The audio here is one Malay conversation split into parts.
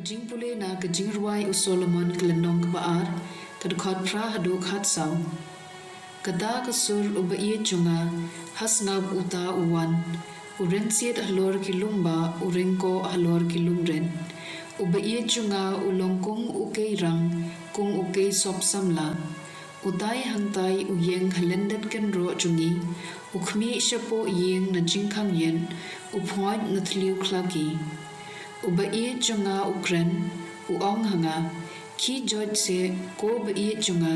jingpule na jingruai u Solomon kelenong kebaar kedekot pra haduk hat sau. Kata kesur uba iye junga hasngab uta uwan urensiet halor kilumba urengko halor kilumren. Uba iye junga ulongkung uke rang kung uke sop samla. Utai hangtai uyeng halendet kenro jungi ukmi shapo yeng na jingkang yen uphoit na thliu klagi. Uba iye junga ukren uong hanga ki jod se ko ba iye junga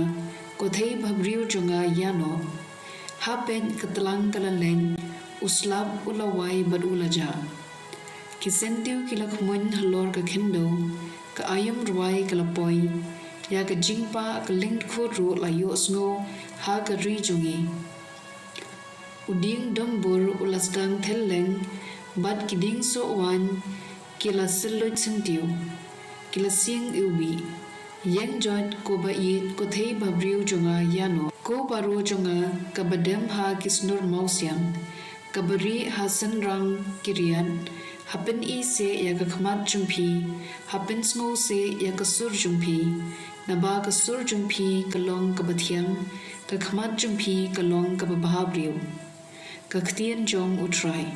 ko thei bhabriu junga yano hapen katlang kalalen uslab ulawai bad ulaja ki sentiu kilak mun halor ka khendo ka ayam ruai kalapoi ya ka jingpa ka linked khuru la yo sngo ha ka ri jungi uding dombur ulasdang thelleng bad kiding so wan kila sillut sentiu kila sing ubi yang jod ko ba it ko thei babriu jonga yano ko baro jonga ka badem ha kisnur mausyang ka bari hasan rang kirian hapen i se ya ka khmat jumpi hapen sngo se ya ka sur jumpi naba ka sur jumpi ka long ka bathiang ka khmat jumpi ka long ka bahabriu ka ktien jong utrai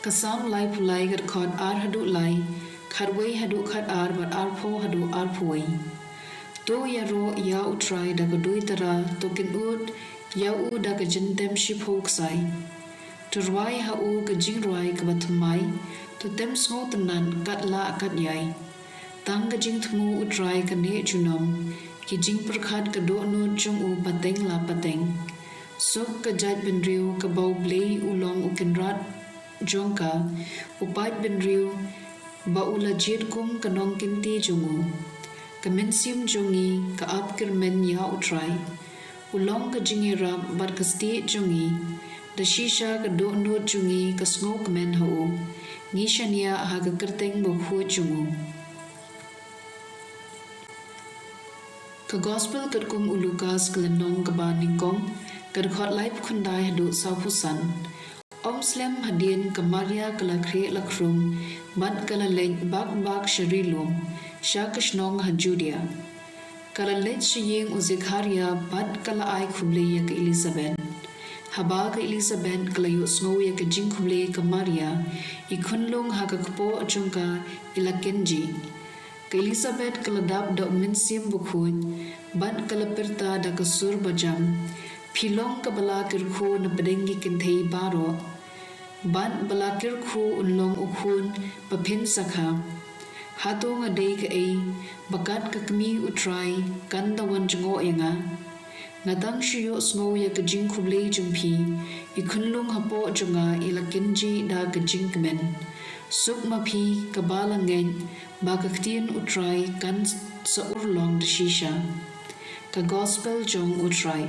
kasam lai plie gar khot ar hadu lai kharwei hadu khat ar bar ar pho hadu ar phoi to yaro ya utrai da ga dui tara to kin ut ya u da ga jintem shi phok sai to rwai ha u ga jingrwai ka bathmai to tem sngo tanan kat la kat yai tang ga jingthmu utrai ka ne junom ki jingprkhat ka dohnud jong u pateng la pateng sok ka jat benriu ka bau Blei ulong ukinrat jongka upat benriu ba ula jit kum kanong kinti jungu ka mynsiem jungi ka apkirmen ya utrai ulong ka jingira bar kasti jungi da shisha ka dohnud jungi ka sngew ho ngishania ha ka kerteng bakhuid jungu ka gospel katkum ulukas kelenong ka ba ningkong ka khot laip khundai hadu sa puson Omslem hadin kamaria kala kre lakrum bad kala leng bak sharilum shakashnong hajudia kala lech shiyeng uzikharia bad kala ai khuble yak Elizabeth haba ka Elizabeth kala yu sngew yak jingkhle kamaria ikhunlung hakakpo achungka ilakenji ka Elizabeth kala dab do mynsiem bakhuid bad kala pirta da kasur bajam philong ka bala kirkhu na padengi kinthei baro ban balakir khu unlong ukhun paphin sakha hatong adei ka ei bakat ka kmi utrai kan dawan jungo enga ngadang shiyo sngew ya ka jingkhuble jumpi ikhunlung hapo junga ilakinji da ka jingkmen sukma phi ka balangen ba ka ktien utrai kan sa urlong de shisha ka gospel jong utrai